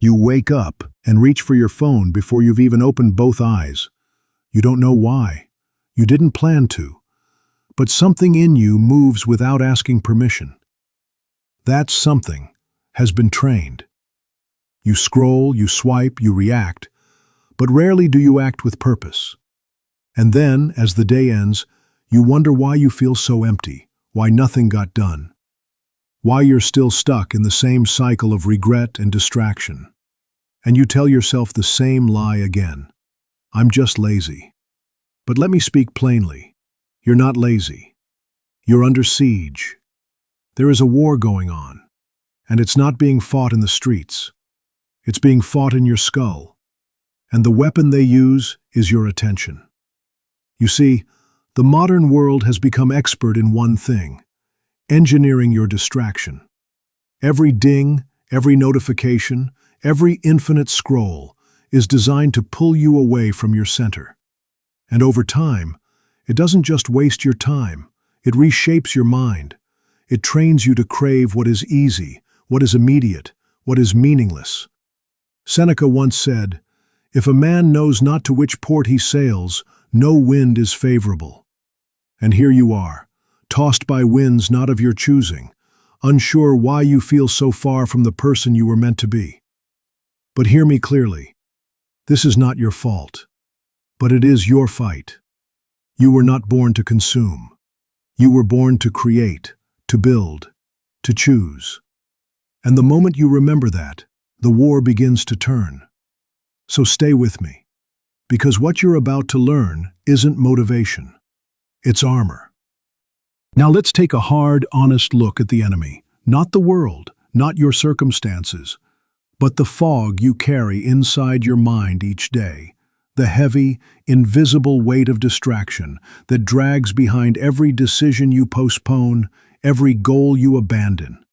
You wake up and reach for your phone before you've even opened both eyes. You don't know why. You didn't plan to. But something in you moves without asking permission. That something has been trained. You scroll, you swipe, you react, but rarely do you act with purpose. And then, as the day ends, you wonder why you feel so empty, why nothing got done, why you're still stuck in the same cycle of regret and distraction. And you tell yourself the same lie again. I'm just lazy. But let me speak plainly. You're not lazy. You're under siege. There is a war going on, and it's not being fought in the streets. It's being fought in your skull. And the weapon they use is your attention. You see, the modern world has become expert in one thing: engineering your distraction. Every ding, every notification, every infinite scroll is designed to pull you away from your center. And over time, it doesn't just waste your time, it reshapes your mind. It trains you to crave what is easy, what is immediate, what is meaningless. Seneca once said, "If a man knows not to which port he sails, no wind is favorable." And here you are, tossed by winds not of your choosing, unsure why you feel so far from the person you were meant to be. But hear me clearly. This is not your fault, but it is your fight. You were not born to consume. You were born to create, to build, to choose. And the moment you remember that, the war begins to turn. So stay with me, because what you're about to learn isn't motivation. It's armor. Now let's take a hard, honest look at the enemy. Not the world, not your circumstances, but the fog you carry inside your mind each day. The heavy, invisible weight of distraction that drags behind every decision you postpone, every goal you abandon.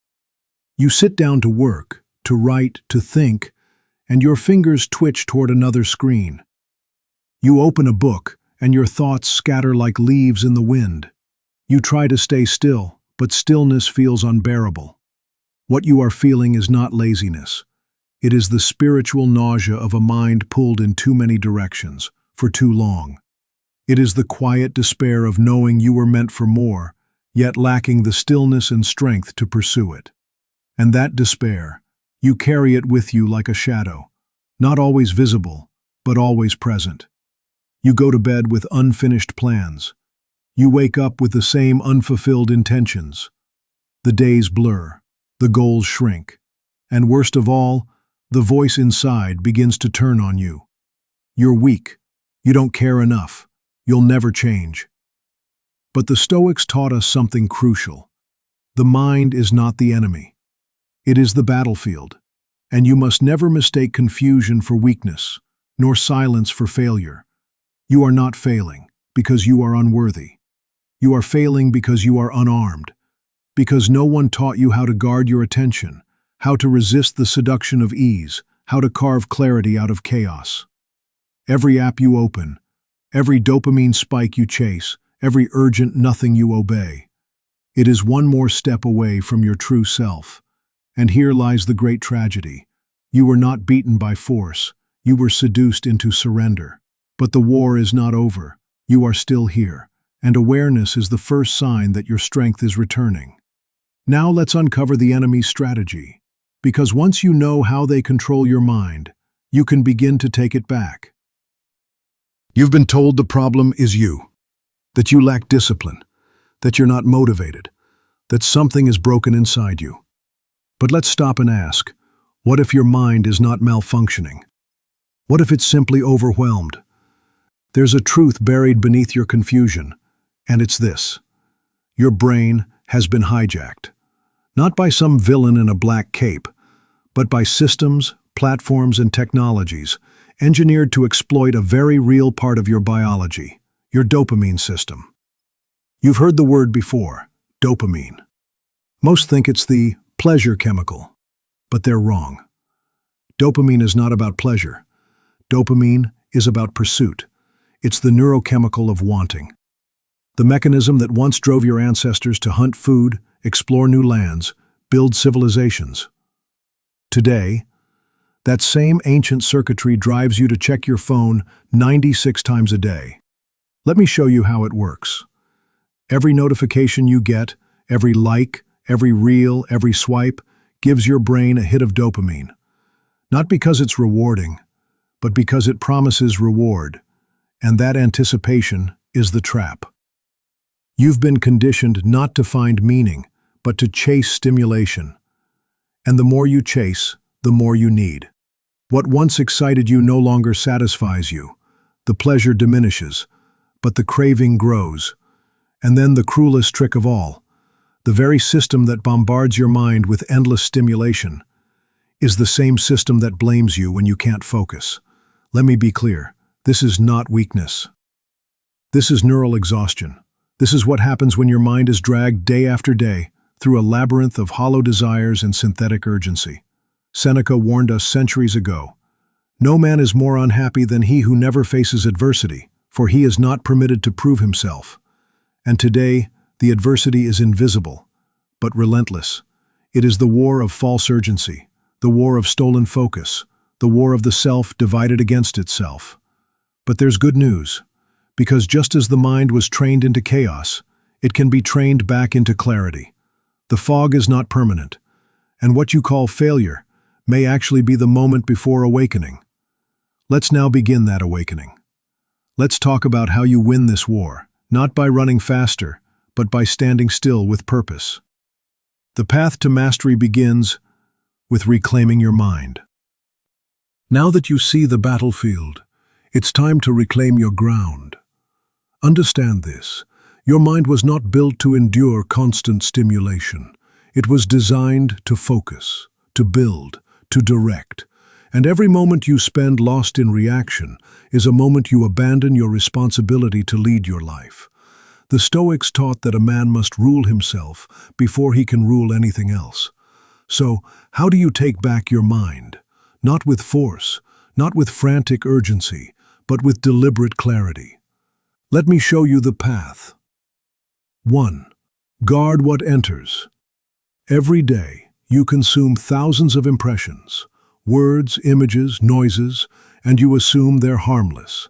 You sit down to work, to write, to think, and your fingers twitch toward another screen. You open a book, and your thoughts scatter like leaves in the wind. You try to stay still, but stillness feels unbearable. What you are feeling is not laziness. It is the spiritual nausea of a mind pulled in too many directions, for too long. It is the quiet despair of knowing you were meant for more, yet lacking the stillness and strength to pursue it. And that despair, you carry it with you like a shadow, not always visible, but always present. You go to bed with unfinished plans. You wake up with the same unfulfilled intentions. The days blur, the goals shrink, and worst of all, the voice inside begins to turn on you. You're weak. You don't care enough. You'll never change. But the Stoics taught us something crucial. The mind is not the enemy. It is the battlefield, and you must never mistake confusion for weakness, nor silence for failure. You are not failing because you are unworthy. You are failing because you are unarmed, because no one taught you how to guard your attention, how to resist the seduction of ease, how to carve clarity out of chaos. Every app you open, every dopamine spike you chase, every urgent nothing you obey, it is one more step away from your true self. And here lies the great tragedy. You were not beaten by force. You were seduced into surrender. But the war is not over. You are still here, and awareness is the first sign that your strength is returning. Now let's uncover the enemy's strategy. Because once you know how they control your mind, you can begin to take it back. You've been told the problem is you, that you lack discipline, that you're not motivated, that something is broken inside you. But let's stop and ask, what if your mind is not malfunctioning? What if it's simply overwhelmed? There's a truth buried beneath your confusion, and it's this. Your brain has been hijacked. Not by some villain in a black cape, but by systems, platforms, and technologies engineered to exploit a very real part of your biology, your dopamine system. You've heard the word before, dopamine. Most think it's the pleasure chemical, but they're wrong. Dopamine is not about pleasure. Dopamine is about pursuit. It's the neurochemical of wanting. The mechanism that once drove your ancestors to hunt food, explore new lands, build civilizations. Today, That same ancient circuitry drives you to check your phone 96 times a day. Let me show you how it works. Every notification you get, every like, every reel, every swipe, gives your brain a hit of dopamine. Not because it's rewarding, but because it promises reward. And that anticipation is the trap. You've been conditioned not to find meaning, but to chase stimulation. And the more you chase, the more you need. What once excited you no longer satisfies you. The pleasure diminishes, but the craving grows. And then the cruelest trick of all, the very system that bombards your mind with endless stimulation, is the same system that blames you when you can't focus. Let me be clear, this is not weakness. This is neural exhaustion. This is what happens when your mind is dragged day after day through a labyrinth of hollow desires and synthetic urgency. Seneca warned us centuries ago, "No man is more unhappy than he who never faces adversity, for he is not permitted to prove himself." And today, the adversity is invisible, but relentless. It is the war of false urgency, the war of stolen focus, the war of the self divided against itself. But there's good news, because just as the mind was trained into chaos, it can be trained back into clarity. The fog is not permanent, and what you call failure may actually be the moment before awakening. Let's now begin that awakening. Let's talk about how you win this war, not by running faster, but by standing still with purpose. The path to mastery begins with reclaiming your mind. Now that you see the battlefield, it's time to reclaim your ground. Understand this. Your mind was not built to endure constant stimulation. It was designed to focus, to build, to direct. And every moment you spend lost in reaction is a moment you abandon your responsibility to lead your life. The Stoics taught that a man must rule himself before he can rule anything else. So, how do you take back your mind? Not with force, not with frantic urgency, but with deliberate clarity. Let me show you the path. 1. Guard what enters. Every day, you consume thousands of impressions, words, images, noises, and you assume they're harmless.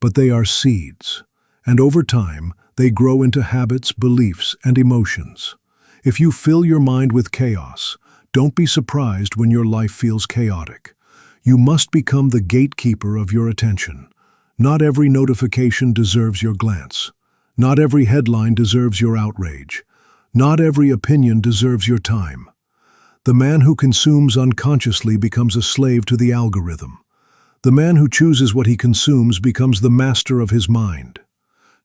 But they are seeds, and over time, they grow into habits, beliefs, and emotions. If you fill your mind with chaos, don't be surprised when your life feels chaotic. You must become the gatekeeper of your attention. Not every notification deserves your glance. Not every headline deserves your outrage. Not every opinion deserves your time. The man who consumes unconsciously becomes a slave to the algorithm. The man who chooses what he consumes becomes the master of his mind.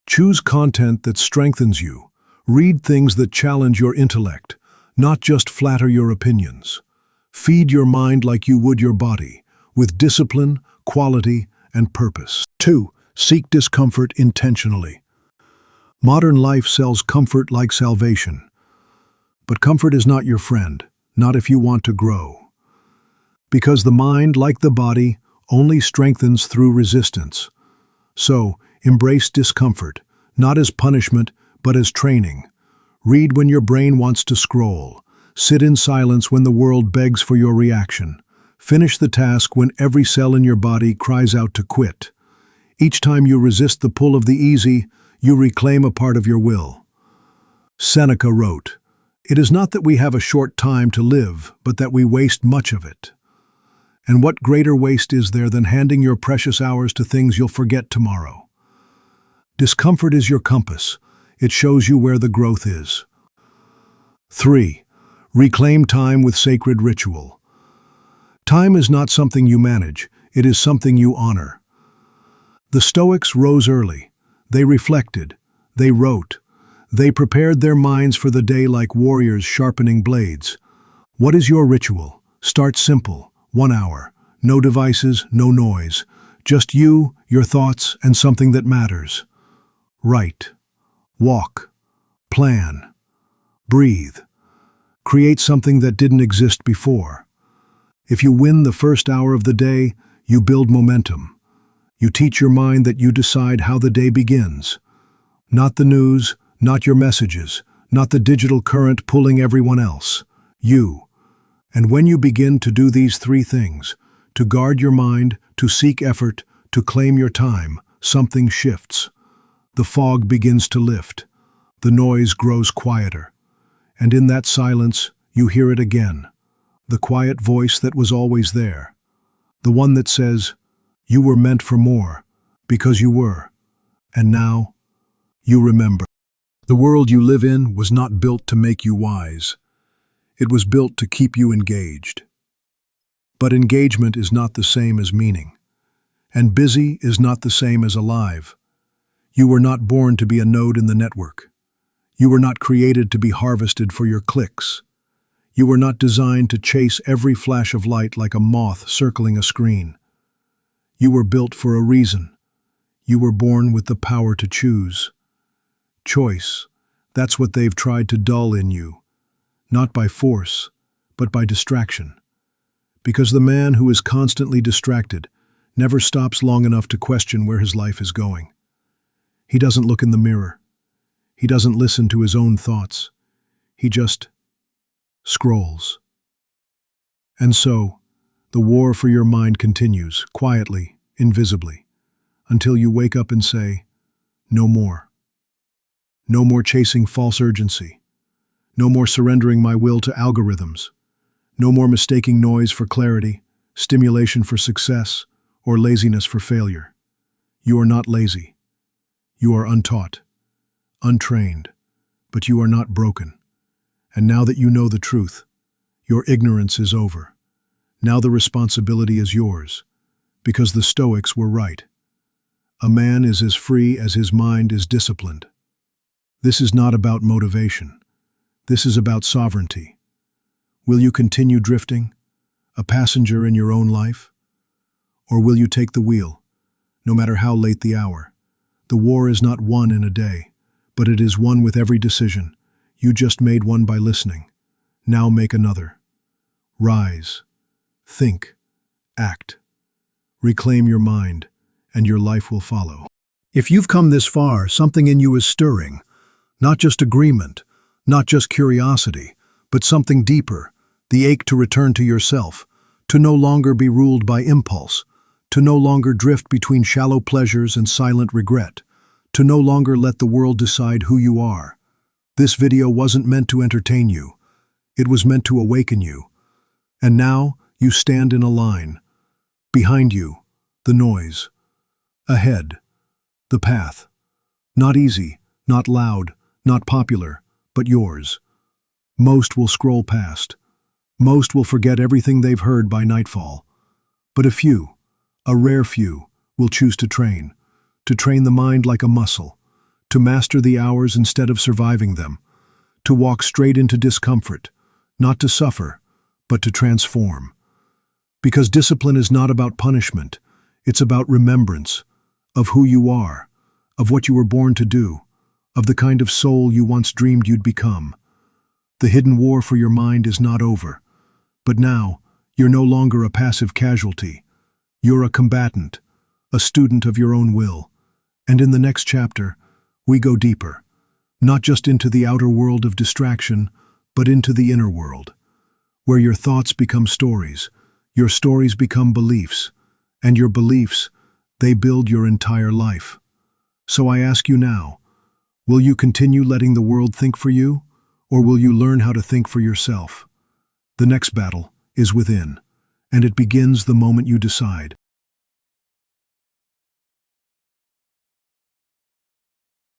Choose content that strengthens you. Read things that challenge your intellect, not just flatter your opinions. Feed your mind like you would your body, with discipline, quality, and purpose. 2. Seek discomfort intentionally. Modern life sells comfort like salvation. But comfort is not your friend, not if you want to grow. Because the mind, like the body, only strengthens through resistance. So, embrace discomfort, not as punishment, but as training. Read when your brain wants to scroll. Sit in silence when the world begs for your reaction. Finish the task when every cell in your body cries out to quit. Each time you resist the pull of the easy, you reclaim a part of your will. Seneca wrote, "It is not that we have a short time to live, but that we waste much of it." And what greater waste is there than handing your precious hours to things you'll forget tomorrow? Discomfort is your compass. It shows you where the growth is. 3. Reclaim time with sacred ritual. Time is not something you manage, it is something you honor. The Stoics rose early. They reflected. They wrote. They prepared their minds for the day like warriors sharpening blades. What is your ritual? Start simple. 1 hour. No devices, no noise. Just you, your thoughts, and something that matters. Write. Walk. Plan. Breathe. Create something that didn't exist before. If you win the first hour of the day, you build momentum. You teach your mind that you decide how the day begins. Not the news, not your messages, not the digital current pulling everyone else. You. And when you begin to do these 3 things, to guard your mind, to seek effort, to claim your time, something shifts. The fog begins to lift. The noise grows quieter. And in that silence, you hear it again. The quiet voice that was always there. The one that says, you were meant for more, because you were. And now, you remember. The world you live in was not built to make you wise. It was built to keep you engaged. But engagement is not the same as meaning. And busy is not the same as alive. You were not born to be a node in the network. You were not created to be harvested for your clicks. You were not designed to chase every flash of light like a moth circling a screen. You were built for a reason. You were born with the power to choose. Choice, that's what they've tried to dull in you. Not by force, but by distraction. Because the man who is constantly distracted never stops long enough to question where his life is going. He doesn't look in the mirror. He doesn't listen to his own thoughts. He just scrolls. And so, the war for your mind continues, quietly, invisibly, until you wake up and say, no more. No more chasing false urgency. No more surrendering my will to algorithms. No more mistaking noise for clarity, stimulation for success, or laziness for failure. You are not lazy. You are untaught, untrained, but you are not broken. And now that you know the truth, your ignorance is over. Now the responsibility is yours, because the Stoics were right. A man is as free as his mind is disciplined. This is not about motivation. This is about sovereignty. Will you continue drifting, a passenger in your own life? Or will you take the wheel, no matter how late the hour? The war is not won in a day, but it is won with every decision. You just made one by listening. Now make another. Rise. Think. Act. Reclaim your mind, and your life will follow. If you've come this far, something in you is stirring. Not just agreement, not just curiosity, but something deeper, the ache to return to yourself, to no longer be ruled by impulse, to no longer drift between shallow pleasures and silent regret, to no longer let the world decide who you are. This video wasn't meant to entertain you. It was meant to awaken you. And now you stand in a line. Behind you, the noise. Ahead, the path. Not easy, not loud, not popular, but yours. Most will scroll past. Most will forget everything they've heard by nightfall. But a few, a rare few, will choose to train the mind like a muscle, to master the hours instead of surviving them, to walk straight into discomfort, not to suffer, but to transform. Because discipline is not about punishment, it's about remembrance of who you are, of what you were born to do, of the kind of soul you once dreamed you'd become. The hidden war for your mind is not over, but now you're no longer a passive casualty. You're a combatant, a student of your own will. And in the next chapter, we go deeper, not just into the outer world of distraction, but into the inner world, where your thoughts become stories, your stories become beliefs, and your beliefs, they build your entire life. So I ask you now, will you continue letting the world think for you, or will you learn how to think for yourself? The next battle is within, and it begins the moment you decide.